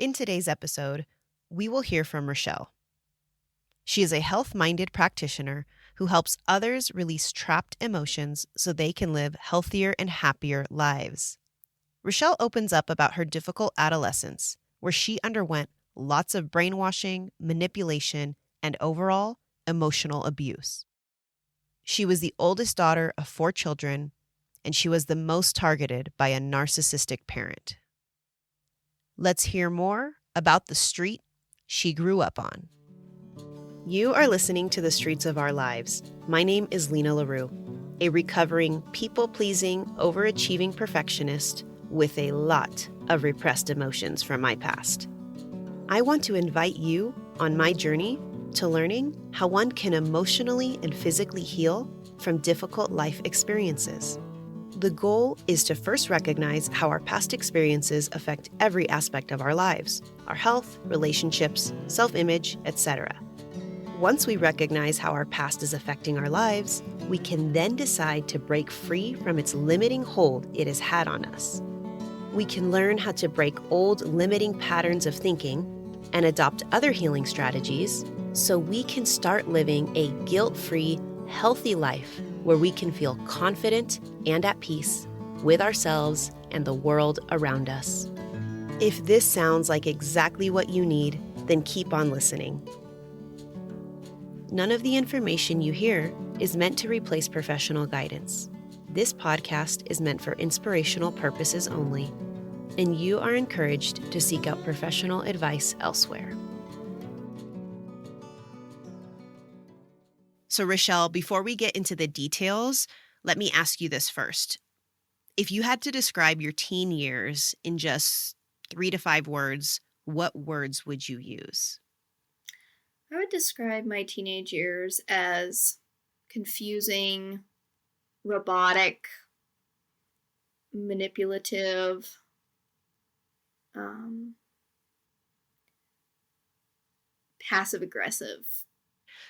In today's episode, we will hear from Rachelle. She is a health-minded practitioner who helps others release trapped emotions so they can live healthier and happier lives. Rachelle opens up about her difficult adolescence, where she underwent lots of brainwashing, manipulation, and overall emotional abuse. She was the oldest daughter of 4 children, and she was the most targeted by a narcissistic parent. Let's hear more about the street she grew up on. You are listening to The Streets of Our Lives. My name is Lena LaRue, a recovering, people-pleasing, overachieving perfectionist with a lot of repressed emotions from my past. I want to invite you on my journey to learning how one can emotionally and physically heal from difficult life experiences. The goal is to first recognize how our past experiences affect every aspect of our lives, our health, relationships, self-image, etc. Once we recognize how our past is affecting our lives, we can then decide to break free from its limiting hold it has had on us. We can learn how to break old limiting patterns of thinking and adopt other healing strategies so we can start living a guilt-free, healthy life where we can feel confident and at peace with ourselves and the world around us. If this sounds like exactly what you need, then keep on listening. None of the information you hear is meant to replace professional guidance. This podcast is meant for inspirational purposes only, and you are encouraged to seek out professional advice elsewhere. So, Rachelle, before we get into the details, let me ask you this first. If you had to describe your teen years in just 3 to 5 words, what words would you use? I would describe my teenage years as confusing, robotic, manipulative, passive-aggressive.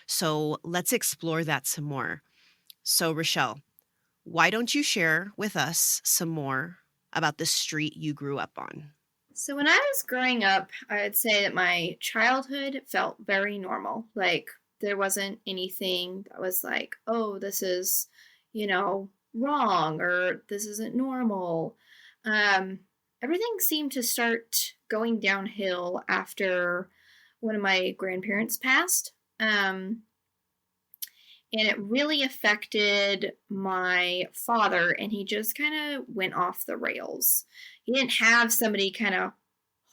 So let's explore that some more. So, Rachelle, why don't you share with us some more about the street you grew up on? So when I was growing up, I would say that my childhood felt very normal. Like, there wasn't anything that was like, oh, this is, wrong, or this isn't normal. Everything seemed to start going downhill after one of my grandparents passed. And it really affected my father, and he just kind of went off the rails. He didn't have somebody kind of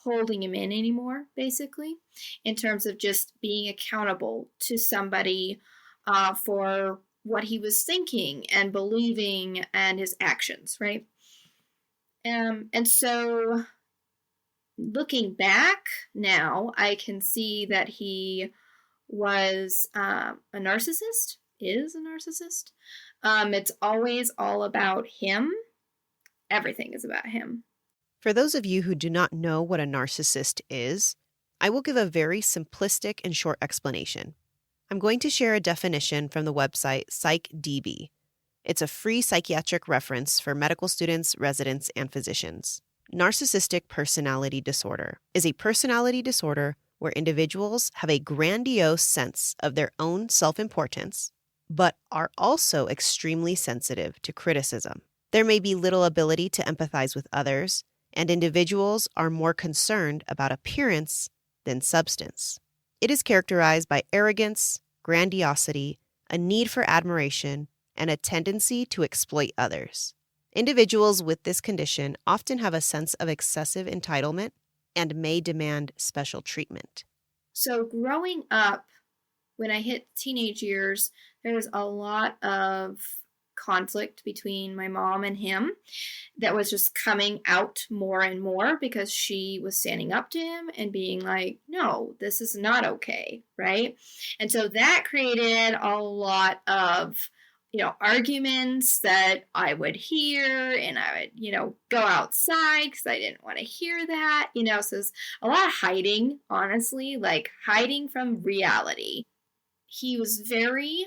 holding him in anymore, basically, in terms of just being accountable to somebody for what he was thinking and believing and his actions, right? And so looking back now, I can see that he was a narcissist, is a narcissist. It's always all about him. Everything is about him. For those of you who do not know what a narcissist is, I will give a very simplistic and short explanation. I'm going to share a definition from the website PsychDB. It's a free psychiatric reference for medical students, residents, and physicians. Narcissistic personality disorder is a personality disorder where individuals have a grandiose sense of their own self-importance, but are also extremely sensitive to criticism. There may be little ability to empathize with others, and individuals are more concerned about appearance than substance. It is characterized by arrogance, grandiosity, a need for admiration, and a tendency to exploit others. Individuals with this condition often have a sense of excessive entitlement and may demand special treatment. So growing up, when I hit teenage years, there was a lot of conflict between my mom and him that was just coming out more and more because she was standing up to him and being like, no, this is not okay, right? And so that created a lot of arguments that I would hear, and I would, go outside because I didn't want to hear that, so it's a lot of hiding, honestly, like hiding from reality. He was very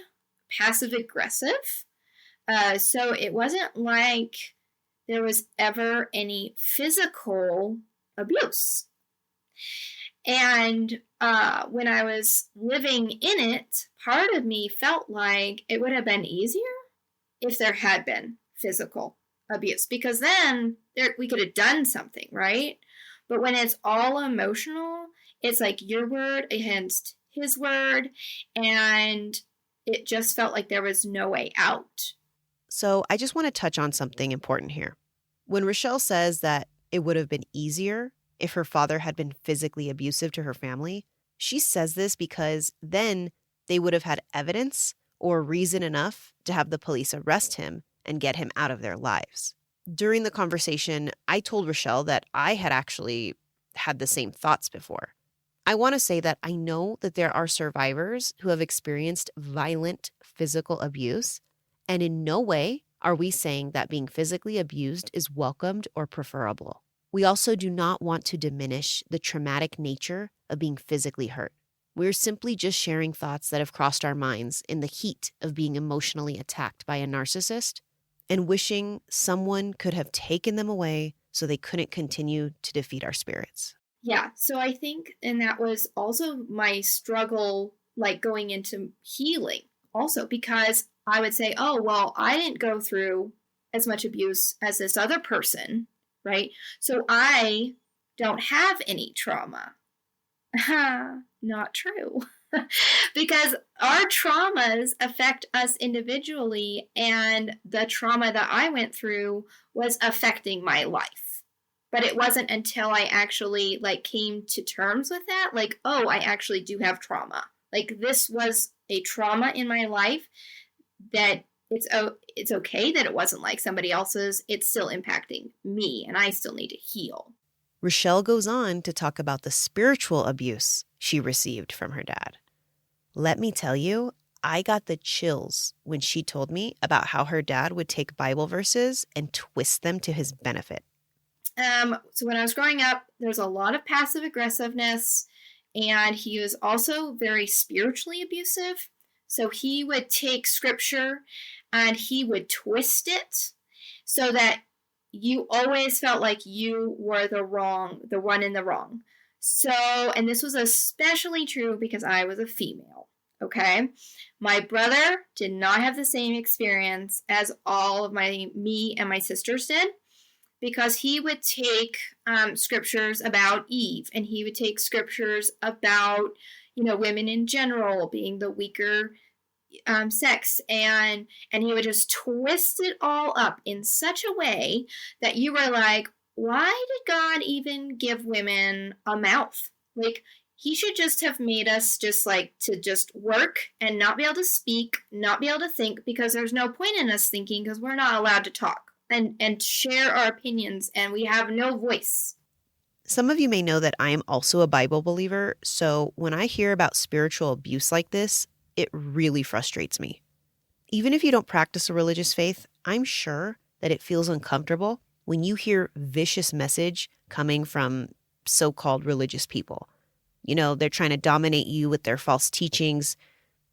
passive aggressive. So it wasn't like there was ever any physical abuse. And when I was living in it, part of me felt like it would have been easier if there had been physical abuse, because then we could have done something, right? But when it's all emotional, it's like your word against his word, and it just felt like there was no way out. So I just want to touch on something important here. When Rachelle says that it would have been easier if her father had been physically abusive to her family, she says this because then they would have had evidence or reason enough to have the police arrest him and get him out of their lives. During the conversation, I told Rachelle that I had actually had the same thoughts before. I want to say that I know that there are survivors who have experienced violent physical abuse, and in no way are we saying that being physically abused is welcomed or preferable. We also do not want to diminish the traumatic nature of being physically hurt. We're simply just sharing thoughts that have crossed our minds in the heat of being emotionally attacked by a narcissist and wishing someone could have taken them away so they couldn't continue to defeat our spirits. Yeah, so I think, and that was also my struggle, like going into healing also, because I would say, oh, well, I didn't go through as much abuse as this other person, right? So I don't have any trauma. Not true. Because our traumas affect us individually, and the trauma that I went through was affecting my life. But it wasn't until I actually like came to terms with that, like, oh, I actually do have trauma. Like, this was a trauma in my life that it's okay that it wasn't like somebody else's. It's still impacting me, and I still need to heal. Rachelle goes on to talk about the spiritual abuse she received from her dad. Let me tell you, I got the chills when she told me about how her dad would take Bible verses and twist them to his benefit. So when I was growing up, there's a lot of passive aggressiveness, and he was also very spiritually abusive. So he would take scripture and he would twist it so that you always felt like you were the one in the wrong. So, and this was especially true because I was a female. Okay. My brother did not have the same experience as all of me and my sisters did, because he would take scriptures about Eve, and he would take scriptures about, women in general being the weaker sex, and he would just twist it all up in such a way that you were like, why did God even give women a mouth? Like, he should just have made us just like to just work and not be able to speak, not be able to think, because there's no point in us thinking because we're not allowed to talk and share our opinions, and we have no voice. Some of you may know that I am also a Bible believer, so when I hear about spiritual abuse like this, it really frustrates me. Even if you don't practice a religious faith, I'm sure that it feels uncomfortable when you hear vicious message coming from so-called religious people. They're trying to dominate you with their false teachings.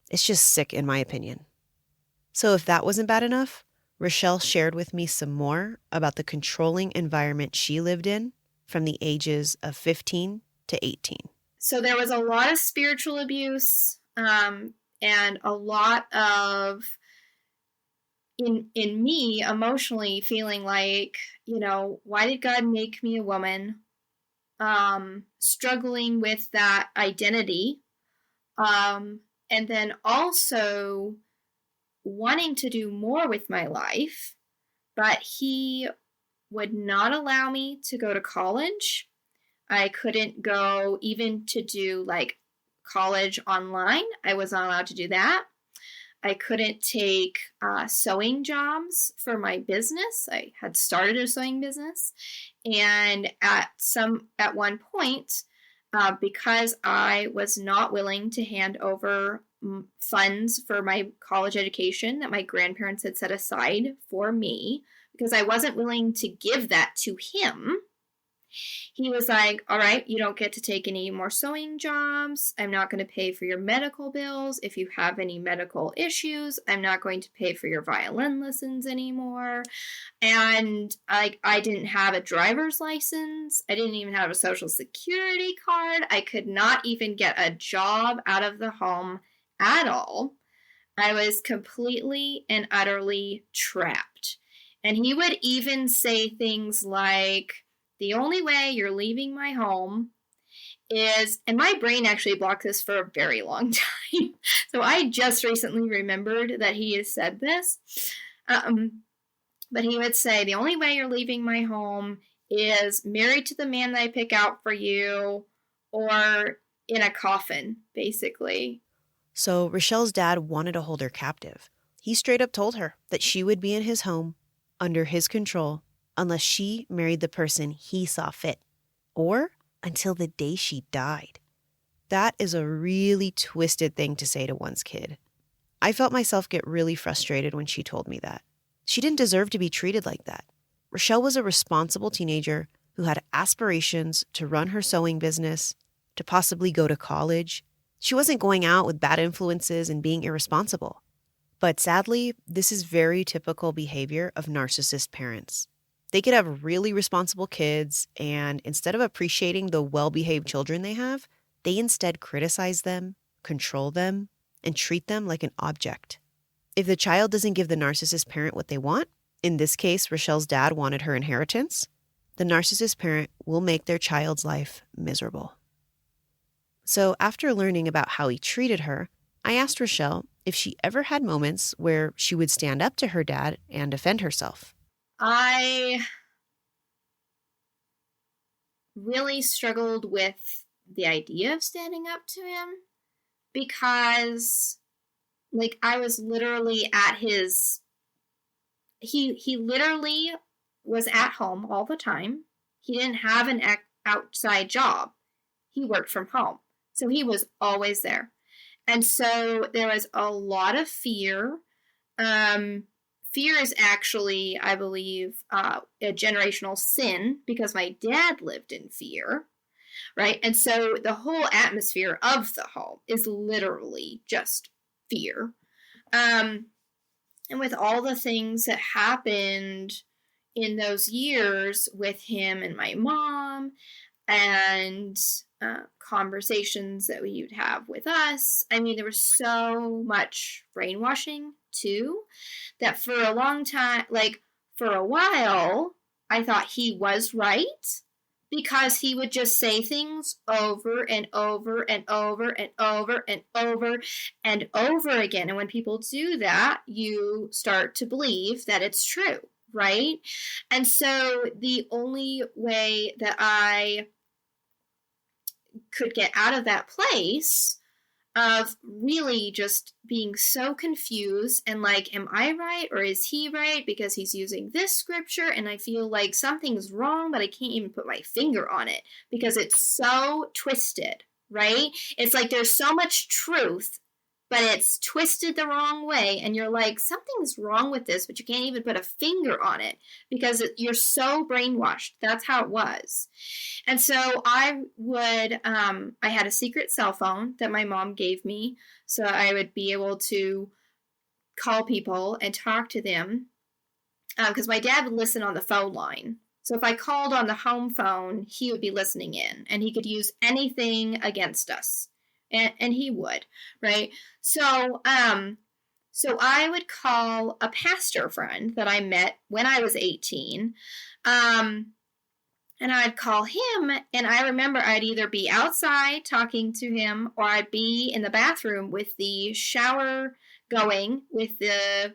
It's just sick, in my opinion. So if that wasn't bad enough, Rachelle shared with me some more about the controlling environment she lived in from the ages of 15 to 18. So there was a lot of spiritual abuse, and a lot of in me emotionally feeling like, why did God make me a woman? Struggling with that identity, and then also wanting to do more with my life, but he would not allow me to go to college. I couldn't go even to do like college online. I was not allowed to do that. I couldn't take sewing jobs for my business. I had started a sewing business, and at one point, because I was not willing to hand over funds for my college education that my grandparents had set aside for me, because I wasn't willing to give that to him, He was like, all right, you don't get to take any more sewing jobs. I'm not going to pay for your medical bills. If you have any medical issues, I'm not going to pay for your violin lessons anymore. And I didn't have a driver's license. I didn't even have a social security card. I could not even get a job out of the home at all. I was completely and utterly trapped. And he would even say things like, the only way you're leaving my home is, and my brain actually blocked this for a very long time. So I just recently remembered that he has said this. But he would say, the only way you're leaving my home is married to the man that I pick out for you or in a coffin, basically. So Rachelle's dad wanted to hold her captive. He straight up told her that she would be in his home, under his control, unless she married the person he saw fit, or until the day she died. That is a really twisted thing to say to one's kid. I felt myself get really frustrated when she told me that. She didn't deserve to be treated like that. Rachelle was a responsible teenager who had aspirations to run her sewing business, to possibly go to college. She wasn't going out with bad influences and being irresponsible. But sadly, this is very typical behavior of narcissist parents. They could have really responsible kids, and instead of appreciating the well-behaved children they have, they instead criticize them, control them, and treat them like an object. If the child doesn't give the narcissist parent what they want, in this case, Rachelle's dad wanted her inheritance, the narcissist parent will make their child's life miserable. So after learning about how he treated her, I asked Rachelle if she ever had moments where she would stand up to her dad and defend herself. I really struggled with the idea of standing up to him because, I was literally at his... He literally was at home all the time. He didn't have an outside job. He worked from home. So he was always there. And so there was a lot of fear. Fear is actually, I believe, a generational sin because my dad lived in fear, right? And so the whole atmosphere of the home is literally just fear. And with all the things that happened in those years with him and my mom and conversations that we would have with us. I mean, there was so much brainwashing too, that for a long time, for a while, I thought he was right because he would just say things over and over and over and over and over and over again. And when people do that, you start to believe that it's true, right? And so the only way that I could get out of that place of really just being so confused and am I right or is he right because he's using this scripture and I feel like something's wrong but I can't even put my finger on it because it's so twisted, right? It's like there's so much truth but it's twisted the wrong way and you're like, something's wrong with this, but you can't even put a finger on it because you're so brainwashed. That's how it was. And so I had a secret cell phone that my mom gave me so I would be able to call people and talk to them because my dad would listen on the phone line. So if I called on the home phone, he would be listening in and he could use anything against us. And he would, right? So I would call a pastor friend that I met when I was 18. And I'd call him, and I remember I'd either be outside talking to him or I'd be in the bathroom with the shower going with the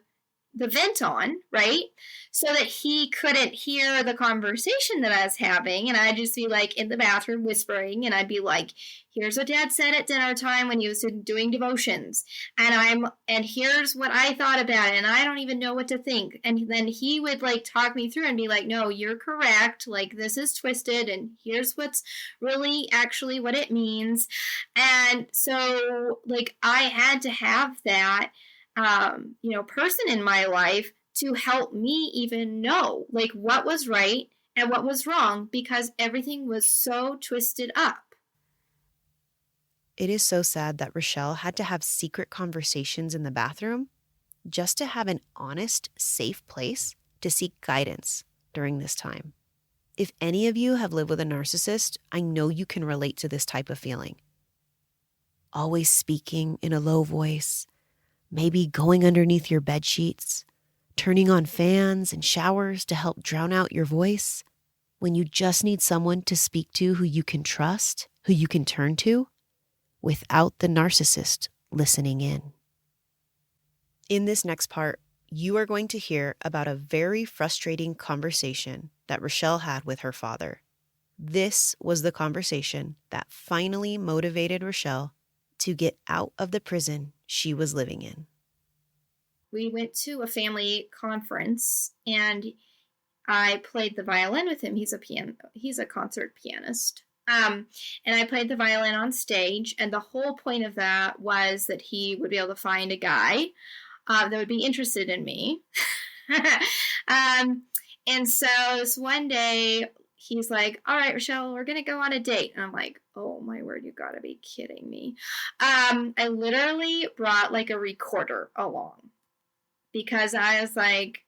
vent on, right? So that he couldn't hear the conversation that I was having. And I'd just be in the bathroom whispering. And I'd be like, here's what Dad said at dinner time when he was doing devotions. And here's what I thought about it. And I don't even know what to think. And then he would talk me through and be like, no, you're correct. This is twisted. And here's what's really actually what it means. And so I had to have that person in my life to help me even know what was right and what was wrong because everything was so twisted up. It is so sad that Rachelle had to have secret conversations in the bathroom just to have an honest, safe place to seek guidance during this time. If any of you have lived with a narcissist, I know you can relate to this type of feeling. Always speaking in a low voice, maybe going underneath your bed sheets, turning on fans and showers to help drown out your voice when you just need someone to speak to who you can trust, who you can turn to, without the narcissist listening in. In this next part, you are going to hear about a very frustrating conversation that Rachelle had with her father. This was the conversation that finally motivated Rachelle to get out of the prison she was living in. We went to a family conference and I played the violin with him. He's a concert pianist. And I played the violin on stage, and the whole point of that was that he would be able to find a guy that would be interested in me. And so this one day, he's like, all right, Rachelle, we're going to go on a date. And I'm like, oh my word, you got to be kidding me. I literally brought like a recorder along because I was like,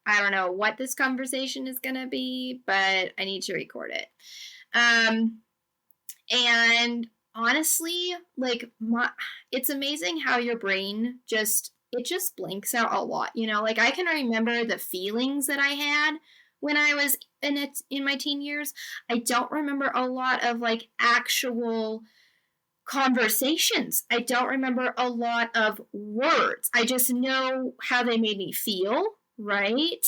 I don't know what this conversation is going to be, but I need to record it. And honestly, like it's amazing how your brain just blanks out a lot. You know, like I can remember the feelings that I had when I was in my teen years. I don't remember a lot of like actual conversations. I don't remember a lot of words. I just know how they made me feel, right?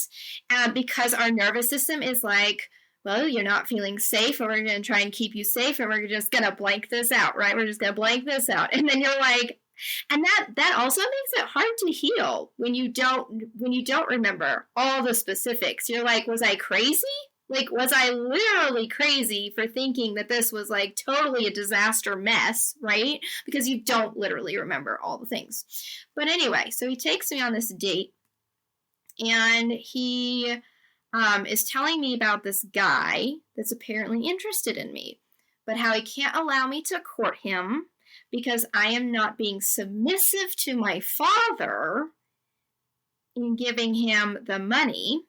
Because our nervous system is like, well, you're not feeling safe, and we're going to try and keep you safe, and we're just going to blank this out, right? We're just going to blank this out. And then you're like, and that also makes it hard to heal when you don't remember all the specifics. You're like, was I crazy? Like, was I literally crazy for thinking that this was like totally a disaster mess, right? Because you don't literally remember all the things. But anyway, so he takes me on this date, and he is telling me about this guy that's apparently interested in me, but how he can't allow me to court him because I am not being submissive to my father in giving him the money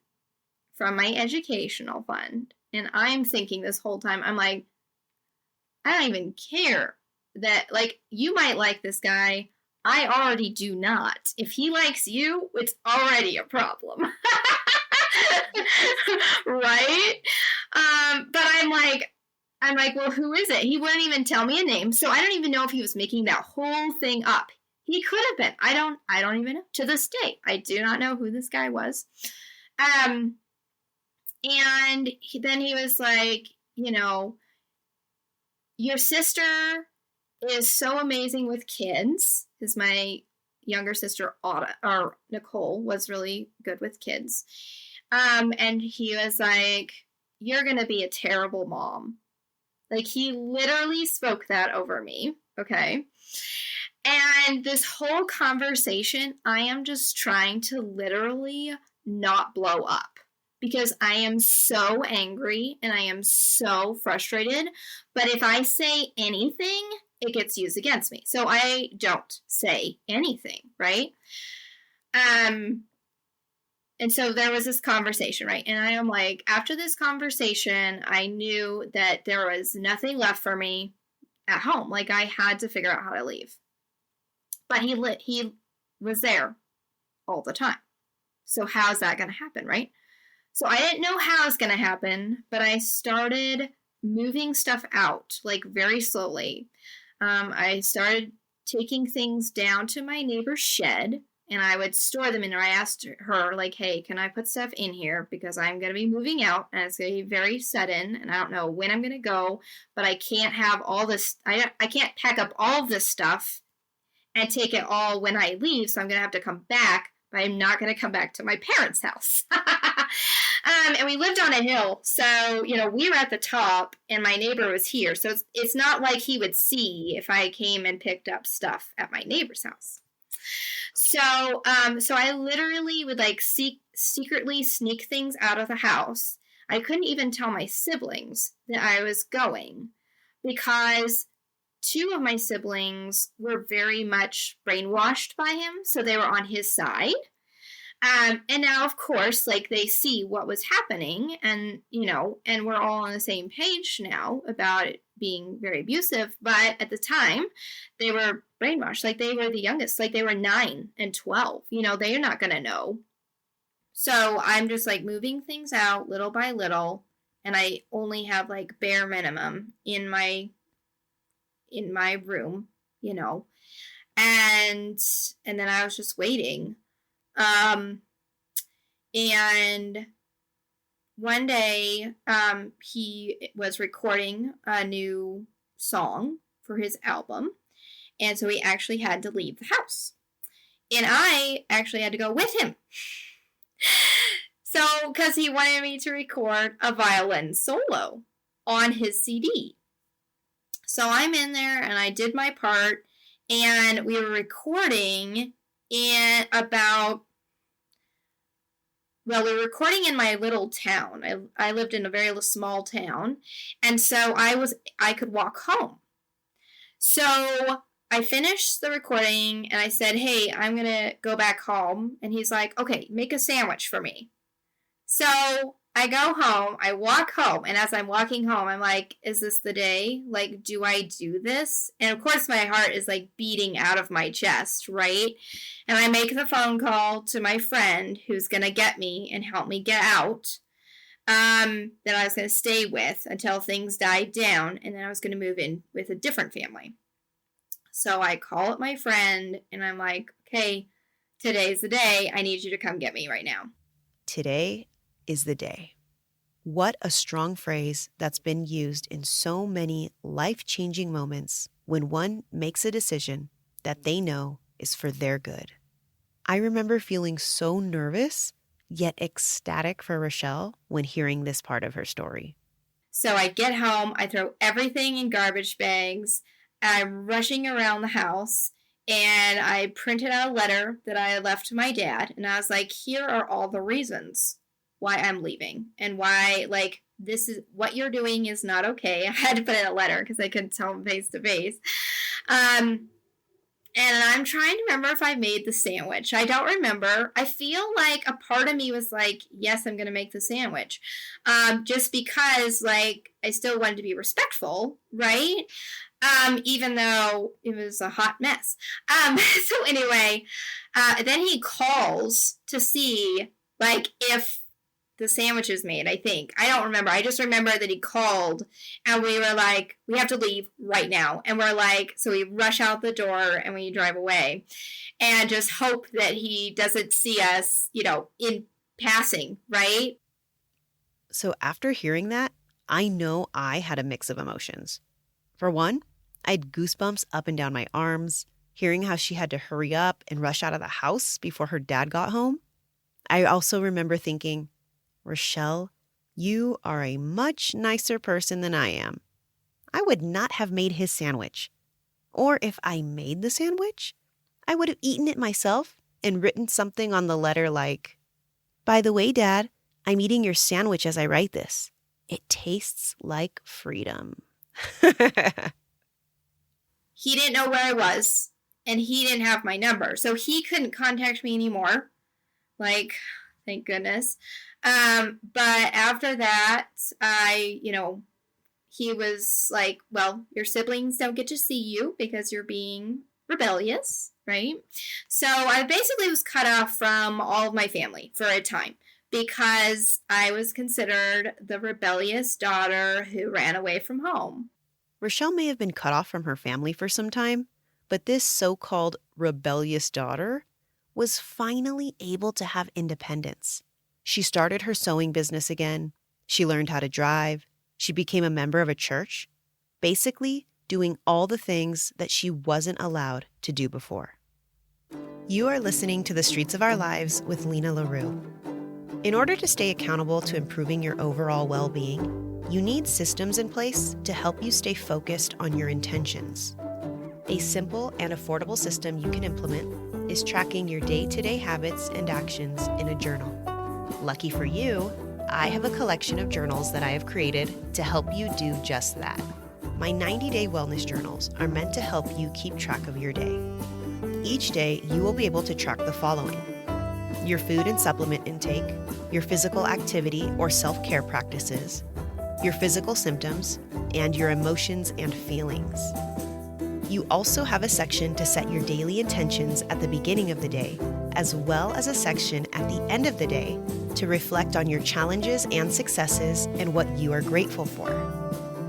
from my educational fund. And I'm thinking this whole time, I'm like, I don't even care that, like, you might like this guy. I already do not. If he likes you, it's already a problem. Right? But I'm like, well, who is it? He wouldn't even tell me a name, so I don't even know if he was making that whole thing up. He could have been. I don't even know. To this day, I do not know who this guy was. And then he was like, you know, your sister is so amazing with kids. Because my younger sister, Nicole, was really good with kids. And he was like, you're going to be a terrible mom. Like, he literally spoke that over me, okay? And this whole conversation, I am just trying to literally not blow up because I am so angry and I am so frustrated. But if I say anything, it gets used against me. So I don't say anything, right? And so there was this conversation, right? And I am like, after this conversation, I knew that there was nothing left for me at home. Like, I had to figure out how to leave. But he was there all the time. So how's that going to happen, right? So I didn't know how it's going to happen, but I started moving stuff out, like, very slowly. I started taking things down to my neighbor's shed, and I would store them in there. I asked her, like, hey, can I put stuff in here? Because I'm going to be moving out, and it's going to be very sudden, and I don't know when I'm going to go, but I can't have all this, I can't pack up all of this stuff and take it all when I leave, so I'm going to have to come back, but I'm not going to come back to my parents' house. And we lived on a hill, so, you know, we were at the top, and my neighbor was here, so it's not like he would see if I came and picked up stuff at my neighbor's house. So I literally would, like, secretly sneak things out of the house. I couldn't even tell my siblings that I was going because two of my siblings were very much brainwashed by him. So they were on his side. And now, of course, like they see what was happening and, and we're all on the same page now about it being very abusive. But at the time, they were brainwashed. Like they were the youngest, like they were 9 and 12. They're not going to know. So I'm just like moving things out little by little. And I only have like bare minimum in my room, and then I was just waiting. And one day, he was recording a new song for his album. And so he actually had to leave the house. And I actually had to go with him. So, because he wanted me to record a violin solo on his CD. So I'm in there and I did my part. And we were recording we were recording in my little town. I lived in a very small town. And so I could walk home. So I finished the recording and I said, hey, I'm going to go back home. And he's like, okay, make a sandwich for me. So I go home, I walk home, and as I'm walking home, I'm like, is this the day? Like, do I do this? And of course, my heart is like beating out of my chest, right? And I make the phone call to my friend who's going to get me and help me get out, that I was going to stay with until things died down, and then I was going to move in with a different family. So I call up my friend, and I'm like, okay, today's the day. I need you to come get me right now. Today is the day. What a strong phrase that's been used in so many life-changing moments when one makes a decision that they know is for their good. I remember feeling so nervous, yet ecstatic for Rachelle when hearing this part of her story. So I get home, I throw everything in garbage bags, I'm rushing around the house, and I printed out a letter that I left to my dad, and I was like, here are all the reasons why I'm leaving and why, like, this is what you're doing is not okay. I had to put in a letter because I couldn't tell him face to face. And I'm trying to remember if I made the sandwich. I don't remember. I feel like a part of me was like, yes, I'm going to make the sandwich. Just because, like, I still wanted to be respectful, right? Even though it was a hot mess. So anyway, then he calls to see, like, if the sandwich is made, I think. I don't remember. I just remember that he called and we were like, we have to leave right now. And we're like, so we rush out the door and we drive away and just hope that he doesn't see us, in passing, right? So after hearing that, I know I had a mix of emotions. For one, I had goosebumps up and down my arms, hearing how she had to hurry up and rush out of the house before her dad got home. I also remember thinking, Rachelle, you are a much nicer person than I am. I would not have made his sandwich. Or if I made the sandwich, I would have eaten it myself and written something on the letter like, by the way, Dad, I'm eating your sandwich as I write this. It tastes like freedom. He didn't know where I was, and he didn't have my number. So he couldn't contact me anymore. Like, thank goodness. But after that, he was like, well, your siblings don't get to see you because you're being rebellious, right? So I basically was cut off from all of my family for a time because I was considered the rebellious daughter who ran away from home. Rachelle may have been cut off from her family for some time, but this so-called rebellious daughter was finally able to have independence. She started her sewing business again. She learned how to drive. She became a member of a church, basically doing all the things that she wasn't allowed to do before. You are listening to The Streets of Our Lives with Lena LaRue. In order to stay accountable to improving your overall well-being, you need systems in place to help you stay focused on your intentions. A simple and affordable system you can implement is tracking your day-to-day habits and actions in a journal. Lucky for you, I have a collection of journals that I have created to help you do just that. My 90-day wellness journals are meant to help you keep track of your day. Each day, you will be able to track the following: your food and supplement intake, your physical activity or self-care practices, your physical symptoms, and your emotions and feelings. You also have a section to set your daily intentions at the beginning of the day, as well as a section at the end of the day to reflect on your challenges and successes and what you are grateful for.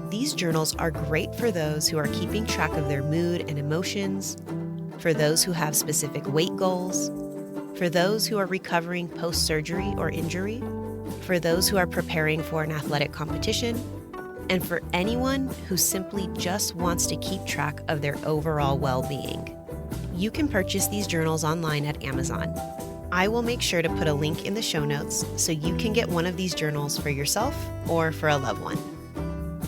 These journals are great for those who are keeping track of their mood and emotions, for those who have specific weight goals, for those who are recovering post-surgery or injury, for those who are preparing for an athletic competition, and for anyone who simply just wants to keep track of their overall well-being. You can purchase these journals online at Amazon. I will make sure to put a link in the show notes so you can get one of these journals for yourself or for a loved one.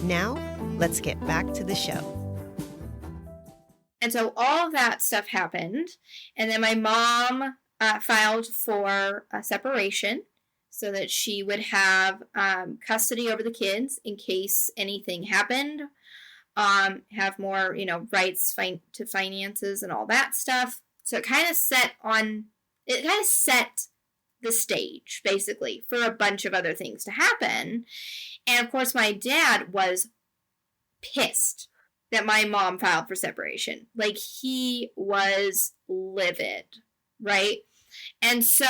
Now, let's get back to the show. And so all of that stuff happened. And then my mom filed for a separation so that she would have custody over the kids in case anything happened, have more, rights to finances and all that stuff. So it kind of set the stage, basically, for a bunch of other things to happen. And of course, my dad was pissed that my mom filed for separation. Like, he was livid, right? And so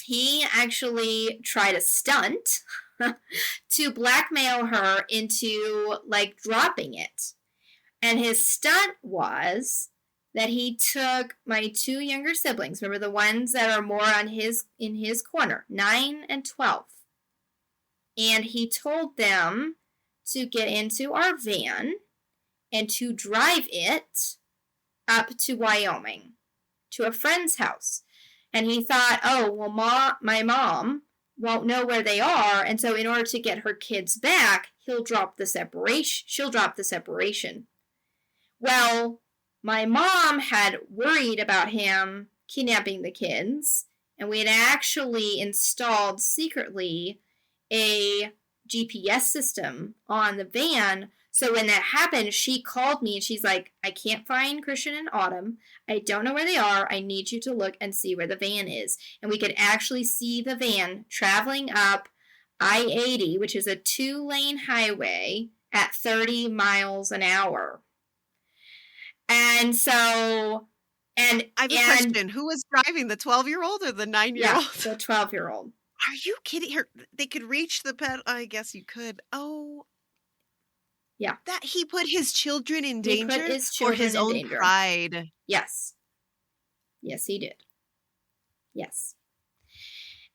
he actually tried a stunt to blackmail her into, dropping it. And his stunt was that he took my two younger siblings, remember the ones that are more in his corner, 9 and 12. And he told them to get into our van and to drive it up to Wyoming to a friend's house. And he thought, my mom won't know where they are, and so in order to get her kids back, she'll drop the separation. Well, my mom had worried about him kidnapping the kids, and we had actually installed secretly a GPS system on the van. So when that happened, she called me and she's like, I can't find Christian and Autumn. I don't know where they are. I need you to look and see where the van is. And we could actually see the van traveling up I-80, which is a 2-lane highway, at 30 miles an hour. And so, I have a question. Who was driving, the 12-year-old or the 9-year-old? Yeah, the 12-year-old. Are you kidding her? They could reach the pedal. I guess you could. Oh. Yeah. That he put his children in danger for his own danger. Pride. Yes. Yes, he did. Yes.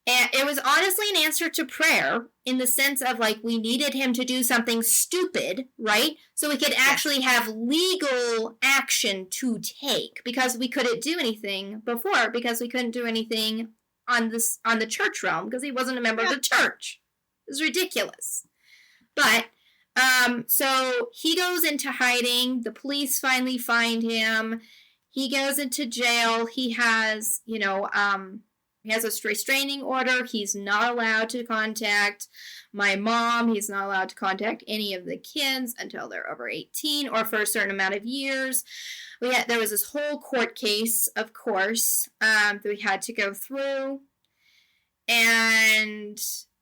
And it was honestly an answer to prayer in the sense of, we needed him to do something stupid, right? So we could actually have legal action to take, because we couldn't do anything before, because we couldn't do anything on the church realm because he wasn't a member of the church. It was ridiculous. But so he goes into hiding. The police finally find him. He goes into jail. He has, he has a restraining order. He's not allowed to contact my mom. He's not allowed to contact any of the kids until they're over 18 or for a certain amount of years. There was this whole court case, of course, that we had to go through. And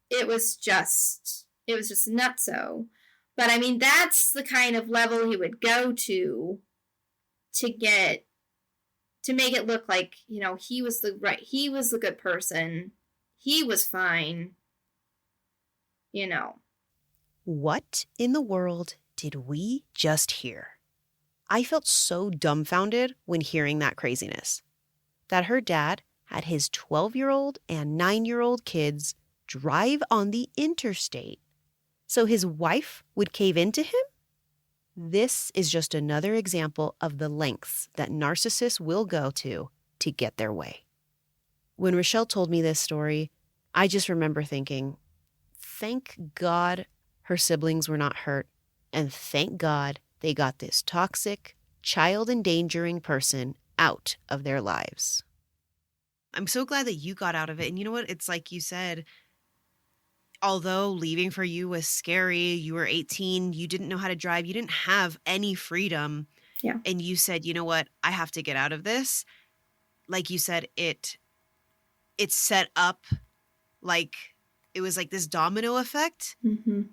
it was just nutso. But I mean, that's the kind of level he would go to make it look like, he was the good person. He was fine. What in the world did we just hear? I felt so dumbfounded when hearing that craziness. That her dad had his 12-year-old and 9-year-old kids drive on the interstate so his wife would cave into him? This is just another example of the lengths that narcissists will go to get their way. When Rachelle told me this story, I just remember thinking, thank God her siblings were not hurt, and thank God they got this toxic, child-endangering person out of their lives. I'm so glad that you got out of it. And you know what? It's like you said, although leaving for you was scary, you were 18, you didn't know how to drive, you didn't have any freedom, Yeah. and you said, "You know what? I have to get out of this." Like you said, it set up like it was like this domino effect. Mm-hmm.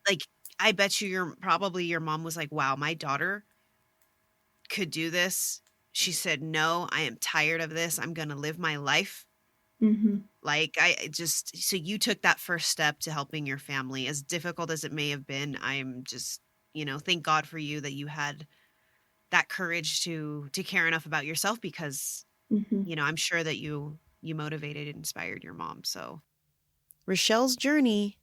Like, I bet you your mom was like, "Wow, my daughter could do this." She said, "No, I am tired of this. I'm gonna live my life." Mm-hmm. Like, I just so you took that first step to helping your family, as difficult as it may have been. I'm just, thank God for you that you had that courage to care enough about yourself, because, Mm-hmm. I'm sure that you motivated and inspired your mom. So Rachelle's journey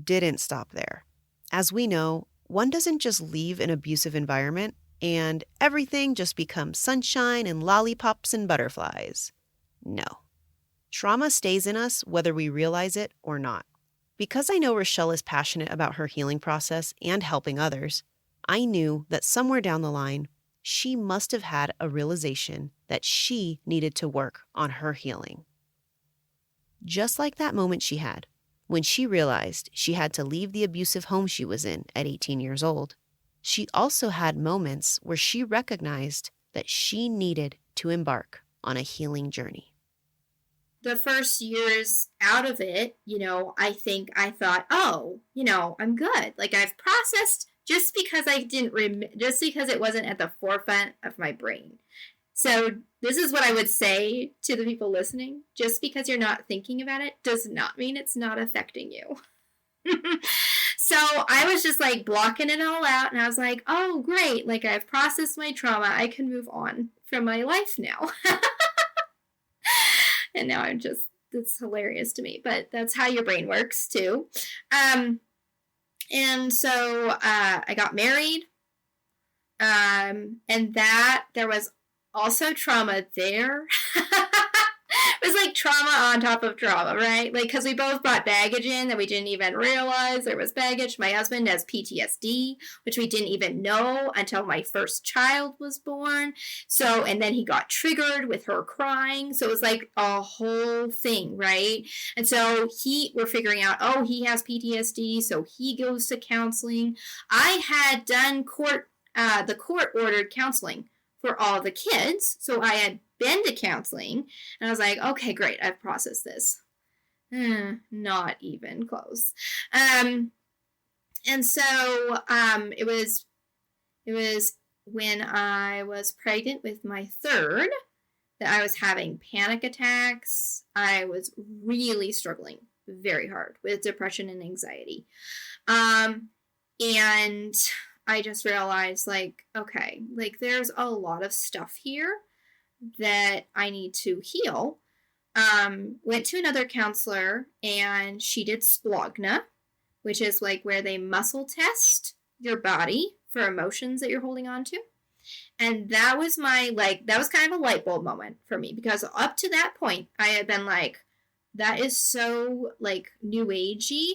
didn't stop there. As we know, one doesn't just leave an abusive environment and everything just becomes sunshine and lollipops and butterflies. No. Trauma stays in us whether we realize it or not. Because I know Rachelle is passionate about her healing process and helping others, I knew that somewhere down the line, she must have had a realization that she needed to work on her healing. Just like that moment she had when she realized she had to leave the abusive home she was in at 18 years old, she also had moments where she recognized that she needed to embark on a healing journey. The first years out of it, I think I thought, oh, I'm good. Like I've processed just because I didn't just because it wasn't at the forefront of my brain. So this is what I would say to the people listening. Just because you're not thinking about it does not mean it's not affecting you. So I was just like blocking it all out, and I was like, oh, great. Like I've processed my trauma. I can move on from my life now. And now it's hilarious to me, but that's how your brain works too. And so I got married, and that there was also trauma there. It was like trauma on top of trauma, right? Like, because we both brought baggage in that we didn't even realize there was baggage. My husband has PTSD, which we didn't even know until my first child was born. So, and then he got triggered with her crying. So it was like a whole thing, right? And so we're figuring out, oh, he has PTSD, so he goes to counseling. I had done the court ordered counseling for all the kids. So I had been to counseling, and I was like, okay, great, I've processed this. Not even close. And so it was when I was pregnant with my third that I was having panic attacks. I was really struggling very hard with depression and anxiety. And I just realized, like, okay, like there's a lot of stuff here that I need to heal. Went to another counselor, and she did splogna, which is like where they muscle test your body for emotions that you're holding on to. And that was that was kind of a light bulb moment for me, because up to that point I had been like, that is so like new agey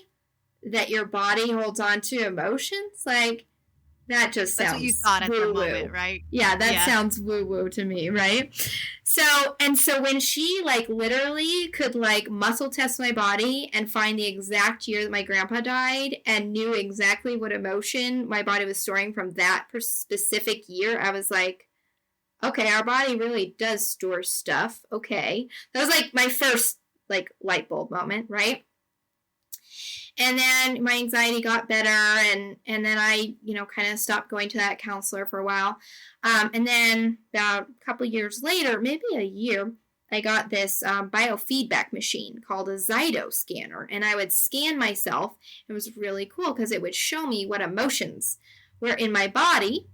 that your body holds on to emotions. Like, that just sounds that's what you thought at woo-woo. the moment, right? Yeah, that sounds woo-woo to me, right? So when she like literally could like muscle test my body and find the exact year that my grandpa died and knew exactly what emotion my body was storing from that specific year, I was like, okay, our body really does store stuff. Okay. That was like my first like light bulb moment, right? And then my anxiety got better, and then I, kind of stopped going to that counselor for a while. And then about a couple of years later, maybe a year, I got this biofeedback machine called a Zyto scanner, and I would scan myself. It was really cool because it would show me what emotions were in my body.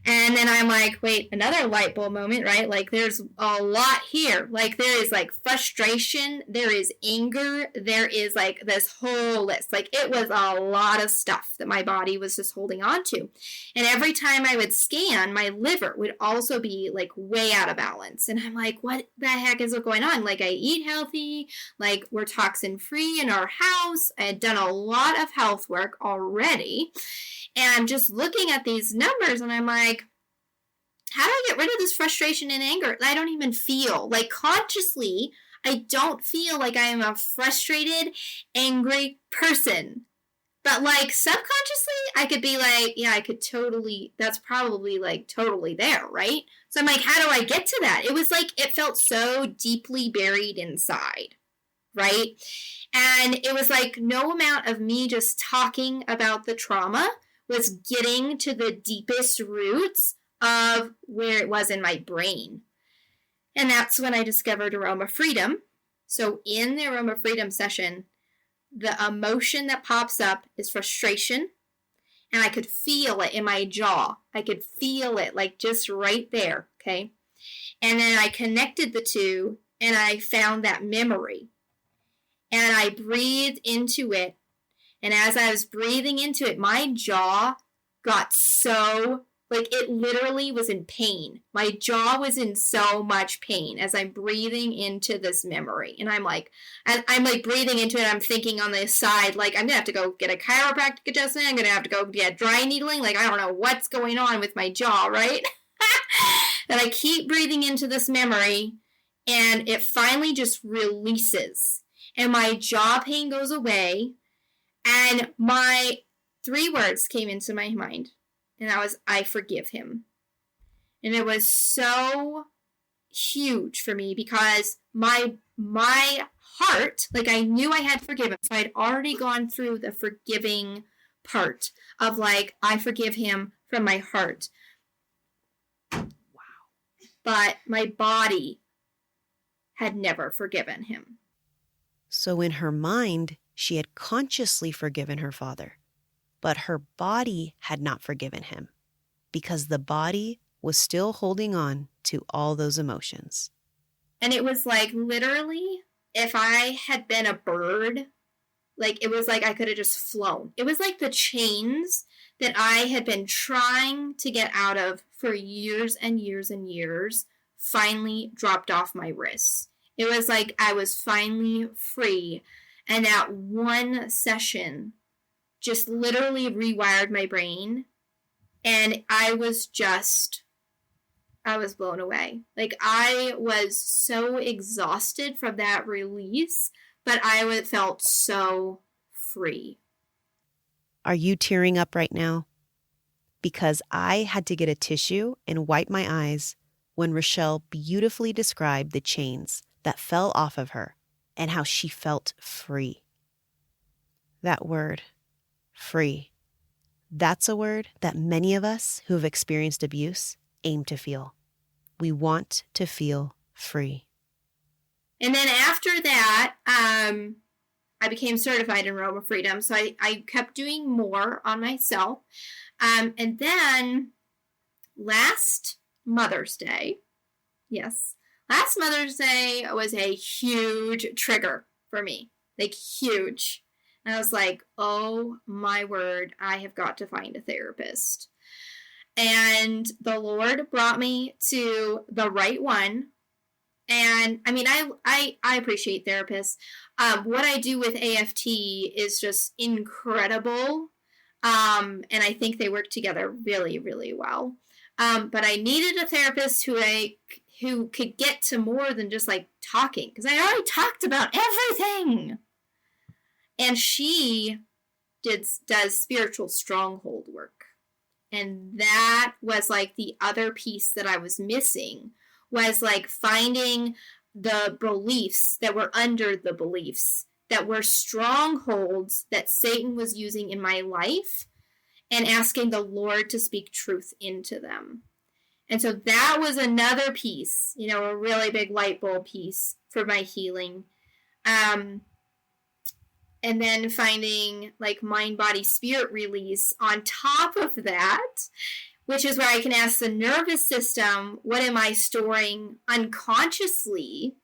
And then I'm like, wait, another light bulb moment, right? Like, there's a lot here. Like, there is, like, frustration. There is anger. There is, like, this whole list. Like, it was a lot of stuff that my body was just holding on to. And every time I would scan, my liver would also be, like, way out of balance. And I'm like, what the heck is going on? Like, I eat healthy. Like, we're toxin-free in our house. I had done a lot of health work already. And I'm just looking at these numbers, and I'm like, how do I get rid of this frustration and anger? I don't even feel. Like, consciously, I don't feel like I am a frustrated, angry person. But like subconsciously, I could be like, yeah, I could totally, that's probably like totally there, right? So I'm like, how do I get to that? It was like, it felt so deeply buried inside, right? And it was like no amount of me just talking about the trauma was getting to the deepest roots of where it was in my brain. And that's when I discovered Aroma Freedom. So in the Aroma Freedom session, the emotion that pops up is frustration, and I could feel it in my jaw. I could feel it like just right there, okay? And then I connected the two, and I found that memory. And I breathed into it, and as I was breathing into it, my jaw got so, like, it literally was in pain. My jaw was in so much pain as I'm breathing into this memory. And I'm like breathing into it. I'm thinking on the side, like, I'm going to have to go get a chiropractic adjustment. I'm going to have to go get dry needling. Like, I don't know what's going on with my jaw, right? And I keep breathing into this memory, and it finally just releases. And my jaw pain goes away. And my 3 words came into my mind. And that was, I forgive him. And it was so huge for me because my heart, like I knew I had forgiven. So I'd already gone through the forgiving part of like, I forgive him from my heart. Wow. But my body had never forgiven him. So in her mind, she had consciously forgiven her father, but her body had not forgiven him because the body was still holding on to all those emotions. And it was like literally, if I had been a bird, like it was like I could have just flown. It was like the chains that I had been trying to get out of for years and years and years finally dropped off my wrists. It was like I was finally free. And that one session just literally rewired my brain. And I was blown away. Like I was so exhausted from that release, but I felt so free. Are you tearing up right now? Because I had to get a tissue and wipe my eyes when Rachelle beautifully described the chains that fell off of her and how she felt free. That word, free, that's a word that many of us who have experienced abuse aim to feel. We want to feel free. And then after that, I became certified in Aroma Freedom. So I kept doing more on myself. And then last Mother's Day was a huge trigger for me. Like huge. And I was like, oh my word, I have got to find a therapist. And the Lord brought me to the right one. And I mean, I appreciate therapists. What I do with AFT is just incredible. And I think they work together really, really well. But I needed a therapist who could get to more than just like talking, because I already talked about everything. And she does spiritual stronghold work. And that was like the other piece that I was missing, was like finding the beliefs that were under the beliefs that were strongholds that Satan was using in my life, and asking the Lord to speak truth into them. And so that was another piece, a really big light bulb piece for my healing. And then finding like mind, body, spirit release on top of that, which is where I can ask the nervous system, what am I storing unconsciously,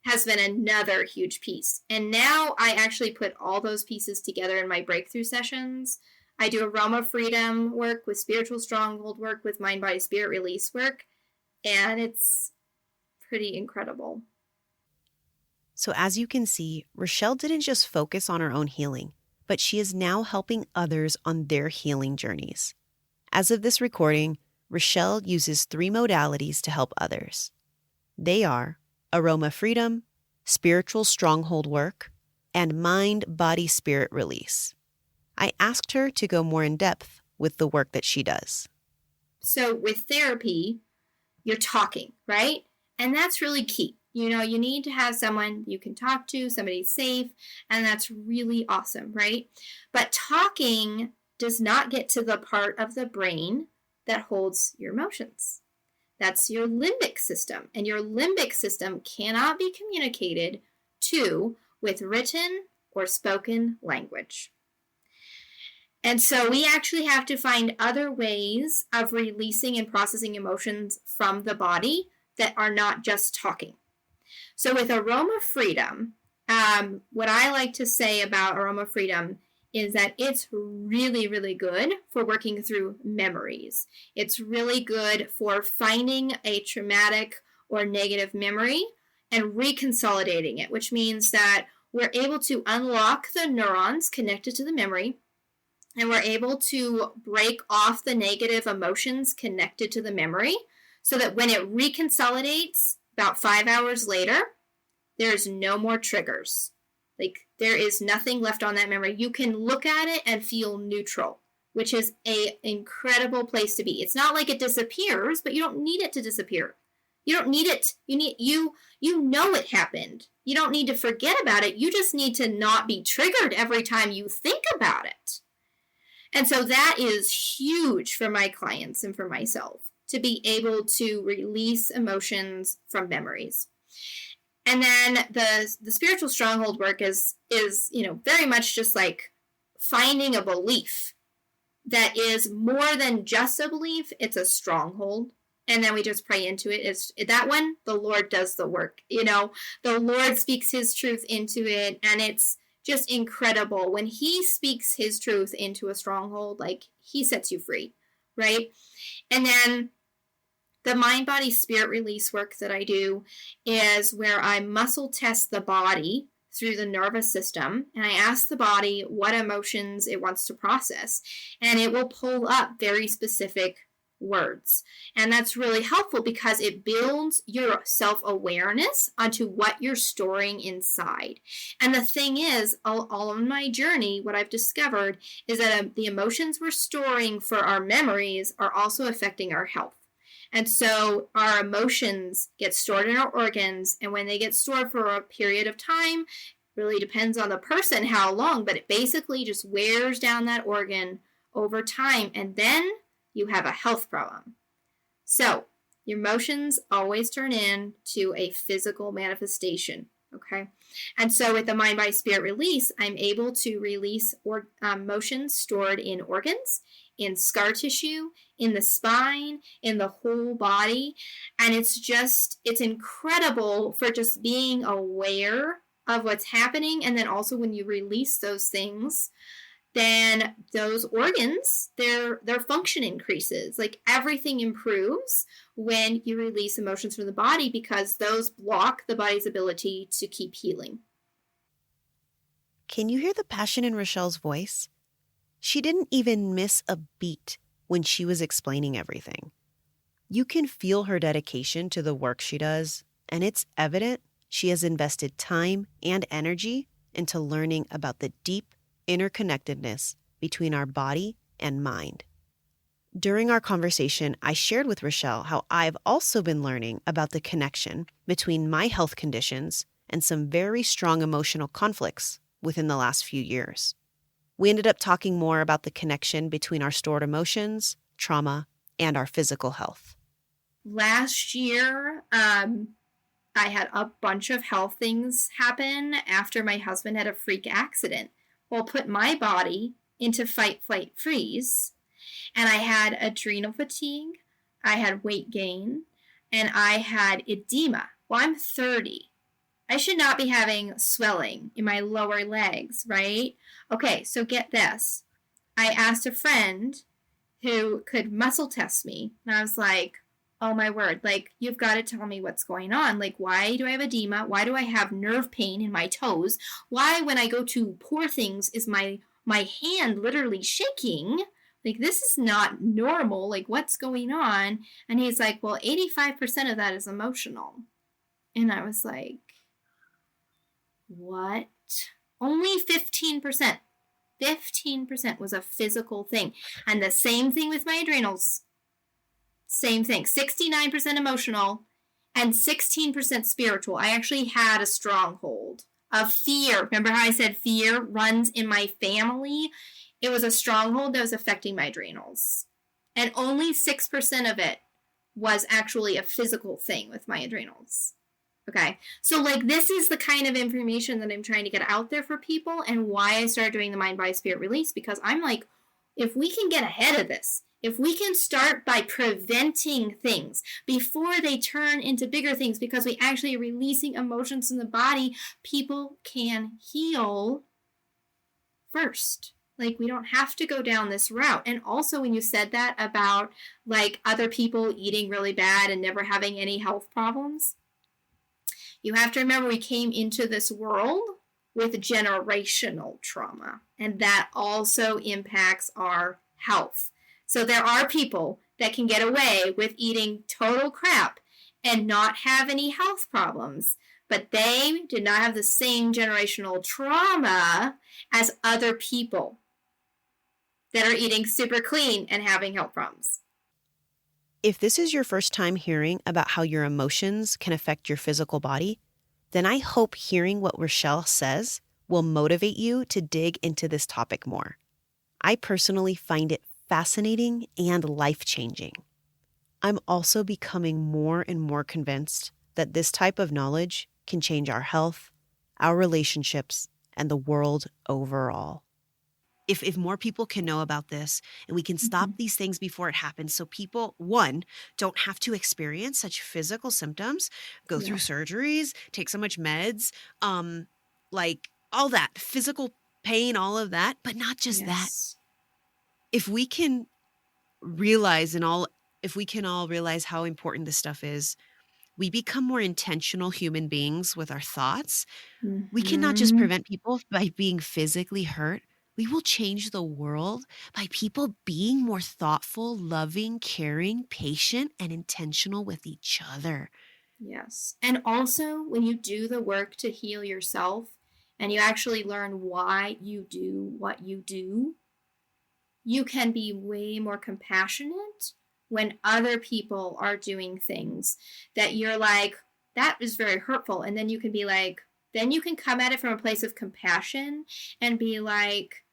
has been another huge piece. And now I actually put all those pieces together in my breakthrough sessions. I do Aroma Freedom work with spiritual stronghold work with mind, body, spirit release work. And it's pretty incredible. So as you can see, Rachelle didn't just focus on her own healing, but she is now helping others on their healing journeys. As of this recording, Rachelle uses 3 modalities to help others. They are Aroma Freedom, spiritual stronghold work, and mind-body-spirit release. I asked her to go more in depth with the work that she does. So with therapy, you're talking, right? And that's really key. You need to have someone you can talk to, somebody safe, and that's really awesome, right? But talking does not get to the part of the brain that holds your emotions. That's your limbic system, and your limbic system cannot be communicated to with written or spoken language. And so we actually have to find other ways of releasing and processing emotions from the body that are not just talking. So with aroma freedom, what I like to say about aroma freedom is that it's really, really good for working through memories. It's really good for finding a traumatic or negative memory and reconsolidating it, which means that we're able to unlock the neurons connected to the memory, and we're able to break off the negative emotions connected to the memory so that when it reconsolidates about 5 hours later, there's no more triggers. Like, there is nothing left on that memory. You can look at it and feel neutral, which is an incredible place to be. It's not like it disappears, but you don't need it to disappear. You don't need it. You know it happened. You don't need to forget about it. You just need to not be triggered every time you think about it. And so that is huge for my clients and for myself, to be able to release emotions from memories. And then the spiritual stronghold work is very much just like finding a belief that is more than just a belief. It's a stronghold. And then we just pray into it. It's that one, the Lord does the work. The Lord speaks his truth into it, and it's just incredible. When he speaks his truth into a stronghold, like, he sets you free, right? And then the mind, body, spirit release work that I do is where I muscle test the body through the nervous system, and I ask the body what emotions it wants to process, and it will pull up very specific words. And that's really helpful because it builds your self-awareness onto what you're storing inside. And the thing is, all on my journey, what I've discovered is that the emotions we're storing for our memories are also affecting our health. And so our emotions get stored in our organs, and when they get stored for a period of time, really depends on the person how long, but it basically just wears down that organ over time, and then you have a health problem. So your emotions always turn into a physical manifestation, okay? And so with the mind, body, spirit release, I'm able to release emotions stored in organs, in scar tissue, in the spine, in the whole body. And it's incredible for just being aware of what's happening. And then also when you release those things, then those organs, their function increases. Like, everything improves when you release emotions from the body, because those block the body's ability to keep healing. Can you hear the passion in Rachelle's voice? She didn't even miss a beat when she was explaining everything. You can feel her dedication to the work she does, and it's evident she has invested time and energy into learning about the deep interconnectedness between our body and mind. During our conversation, I shared with Rachelle how I've also been learning about the connection between my health conditions and some very strong emotional conflicts within the last few years. We ended up talking more about the connection between our stored emotions, trauma, and our physical health. Last year, I had a bunch of health things happen after my husband had a freak accident. Well, put my body into fight, flight, freeze, and I had adrenal fatigue, I had weight gain, and I had edema. Well, I'm 30. I should not be having swelling in my lower legs, right? Okay, so get this. I asked a friend who could muscle test me, and I was like, oh my word, like, you've got to tell me what's going on. Like, why do I have edema? Why do I have nerve pain in my toes? Why, when I go to pour things, is my hand literally shaking? Like, this is not normal. Like, what's going on? And he's like, well, 85% of that is emotional. And I was like, what? Only 15%. 15% was a physical thing. And the same thing with my adrenals. Same thing. 69% emotional and 16% spiritual. I actually had a stronghold of fear. Remember how I said fear runs in my family? It was a stronghold that was affecting my adrenals. And only 6% of it was actually a physical thing with my adrenals. Okay. So like this is the kind of information that I'm trying to get out there for people, and why I started doing the mind body spirit release, because I'm like, if we can get ahead of this, if we can start by preventing things before they turn into bigger things, because we actually are releasing emotions in the body, people can heal first. Like, we don't have to go down this route. And also, when you said that about like other people eating really bad and never having any health problems, you have to remember we came into this world with generational trauma, and that also impacts our health. So there are people that can get away with eating total crap and not have any health problems, but they did not have the same generational trauma as other people that are eating super clean and having health problems. If this is your first time hearing about how your emotions can affect your physical body, then I hope hearing what Rachelle says will motivate you to dig into this topic more. I personally find it fascinating and life-changing. I'm also becoming more and more convinced that this type of knowledge can change our health, our relationships, and the world overall. If more people can know about this and we can stop these things before it happens, so people, one, don't have to experience such physical symptoms, go through surgeries, take so much meds, like all that, physical pain, all of that, but not just that. If we can realize if we can all realize how important this stuff is, we become more intentional human beings with our thoughts. We cannot just prevent people by being physically hurt. We will change the world by people being more thoughtful, loving, caring, patient, and intentional with each other. Yes. And also, when you do the work to heal yourself and you actually learn why you do what you do, you can be way more compassionate when other people are doing things that you're like, that is very hurtful. And then you can be like, then you can come at it from a place of compassion and be like,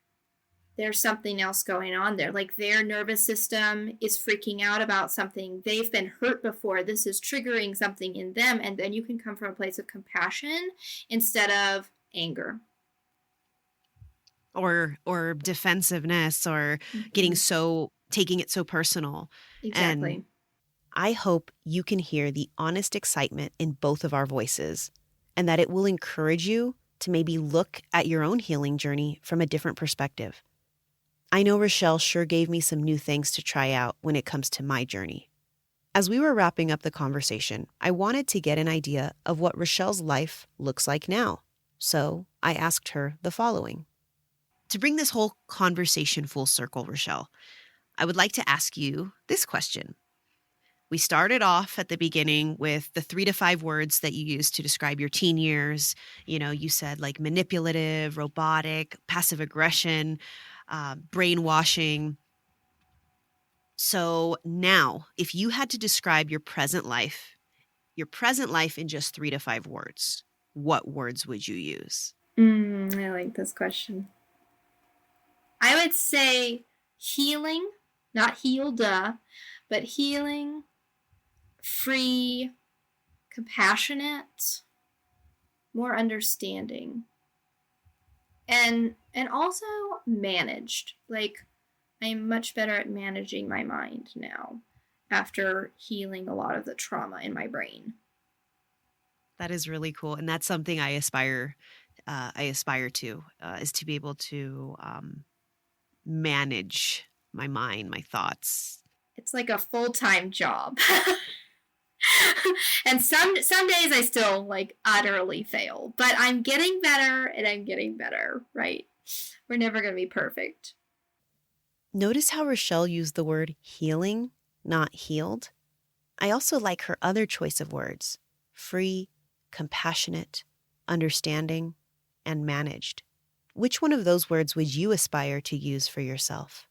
there's something else going on there. Like, their nervous system is freaking out about something. They've been hurt before. This is triggering something in them. And then you can come from a place of compassion instead of anger. Or defensiveness, or taking it so personal. Exactly. And I hope you can hear the honest excitement in both of our voices, and that it will encourage you to maybe look at your own healing journey from a different perspective. I know Rachelle sure gave me some new things to try out when it comes to my journey. As we were wrapping up the conversation, I wanted to get an idea of what Rachelle's life looks like now. So I asked her the following. To bring this whole conversation full circle, Rachelle, I would like to ask you this question. We started off at the beginning with the 3 to 5 words that you used to describe your teen years. You know, you said like manipulative, robotic, passive aggression, brainwashing. So now, if you had to describe your present life in just 3 to 5 words, what words would you use? I like this question. I would say healing, not healed, but healing, free, compassionate, more understanding, and also managed. Like, I'm much better at managing my mind now after healing a lot of the trauma in my brain. That is really cool, and that's something I aspire to, is to be able to manage my mind, my thoughts. It's like a full-time job. And some days I still like utterly fail, but I'm getting better and I'm getting better, right? We're never going to be perfect. Notice how Rachelle used the word healing, not healed. I also like her other choice of words: free, compassionate, understanding. and managed. Which one of those words would you aspire to use for yourself?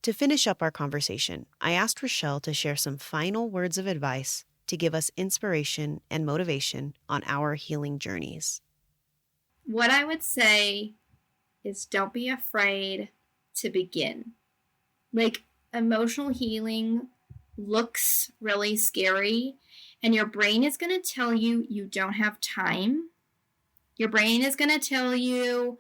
To finish up our conversation, I asked Rachelle to share some final words of advice to give us inspiration and motivation on our healing journeys. What I would say is don't be afraid to begin. Like, emotional healing looks really scary, and your brain is going to tell you you don't have time. Your brain is going to tell you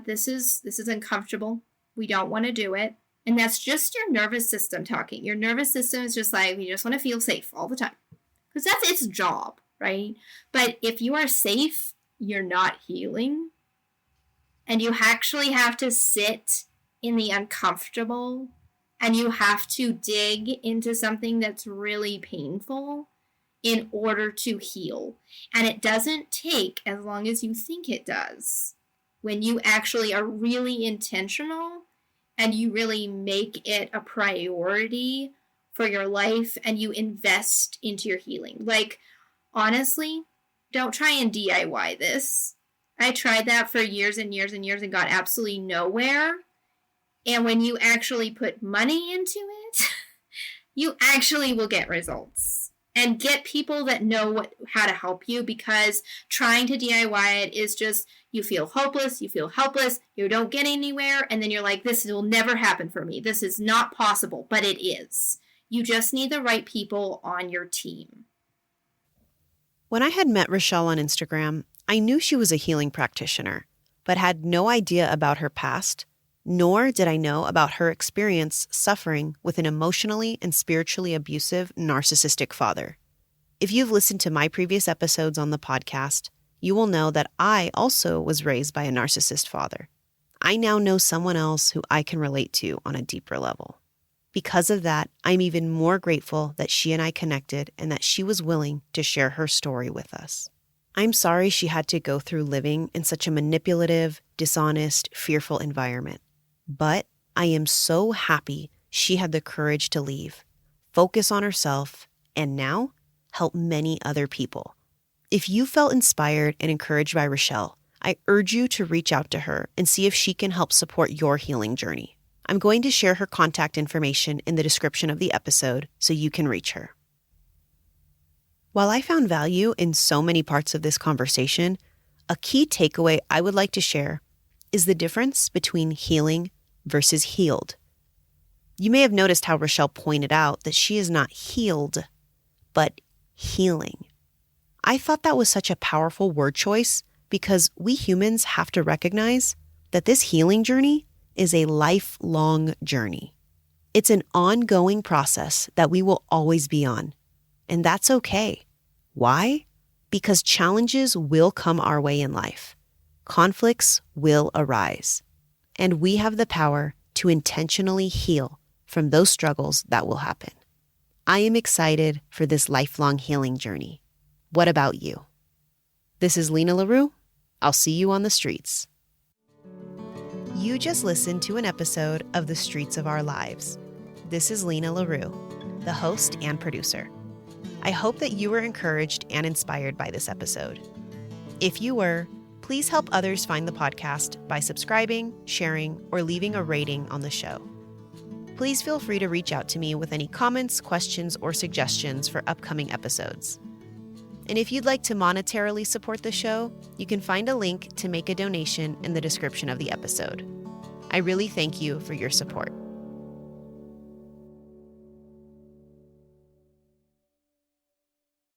this is uncomfortable. We don't want to do it. And that's just your nervous system talking. Your nervous system is just like, we just want to feel safe all the time. Because that's its job, right? But if you are safe, you're not healing. And you actually have to sit in the uncomfortable. And you have to dig into something that's really painful in order to heal. And it doesn't take as long as you think it does. When you actually are really intentional and you really make it a priority for your life and you invest into your healing. Like, honestly, don't try and DIY this. I tried that for years and years and years and got absolutely nowhere. And when you actually put money into it, you actually will get results. And get people that know how to help you, because trying to DIY it is just, you feel hopeless, you feel helpless, you don't get anywhere, and then you're like, this will never happen for me. This is not possible, but it is. You just need the right people on your team. When I had met Rachelle on Instagram, I knew she was a healing practitioner, but had no idea about her past, nor did I know about her experience suffering with an emotionally and spiritually abusive narcissistic father. If you've listened to my previous episodes on the podcast, you will know that I also was raised by a narcissist father. I now know someone else who I can relate to on a deeper level. Because of that, I'm even more grateful that she and I connected and that she was willing to share her story with us. I'm sorry she had to go through living in such a manipulative, dishonest, fearful environment. But I am so happy she had the courage to leave, focus on herself, and now help many other people. If you felt inspired and encouraged by Rachelle, I urge you to reach out to her and see if she can help support your healing journey. I'm going to share her contact information in the description of the episode so you can reach her. While I found value in so many parts of this conversation, a key takeaway I would like to share is the difference between healing versus healed. You may have noticed how Rachelle pointed out that she is not healed, but healing. I thought that was such a powerful word choice because we humans have to recognize that this healing journey is a lifelong journey. It's an ongoing process that we will always be on, and that's okay. Why? Because challenges will come our way in life. Conflicts will arise, and we have the power to intentionally heal from those struggles that will happen. I am excited for this lifelong healing journey. What about you? This is Lena LaRue. I'll see you on the streets. You just listened to an episode of The Streets of Our Lives. This is Lena LaRue, the host and producer. I hope that you were encouraged and inspired by this episode. If you were, please help others find the podcast by subscribing, sharing, or leaving a rating on the show. Please feel free to reach out to me with any comments, questions, or suggestions for upcoming episodes. And if you'd like to monetarily support the show, you can find a link to make a donation in the description of the episode. I really thank you for your support.